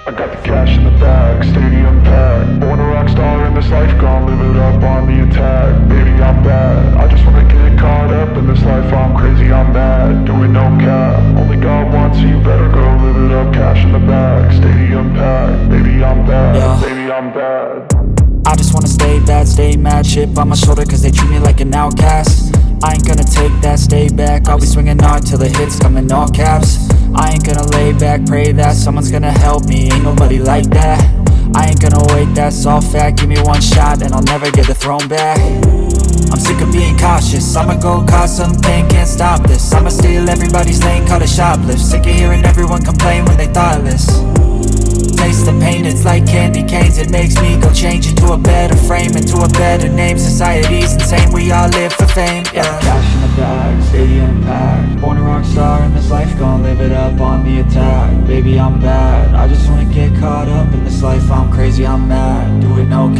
I got the cash in the bag, stadium packed. Born a rock star in this life, gon' live it up on the attack. Baby, I'm bad, I just wanna get caught up in this life. I'm crazy, I'm mad, doing no cap. Only got one, so you better go live it up. Cash in the bag, stadium packed. Baby, I'm bad, Yeah. baby, I'm bad. I just wanna stay bad, stay mad. Chip on my shoulder cause they treat me like an outcast. I ain't gonna take that, stay back. I'll be swinging hard till the hits come in all caps. I ain't gonna lay back, pray that someone's gonna help me. Ain't nobody like that. I ain't gonna wait, that's all fact. Give me one shot and I'll never get the throne back. I'm sick of being cautious, I'ma go cause some pain, can't stop this. I'ma steal everybody's lane, call it shoplift. Sick of hearing everyone complain when they thoughtless. Taste the pain, it's like candy canes. It makes me go change into a better frame, into a better name. Society's insane, we all live for fame, yeah. Cash in the bag, stadium packed. Born a rock star in this life, gon' live it up on the attack. Baby, I'm bad, I just wanna get caught up in this life. I'm crazy, I'm mad, do it no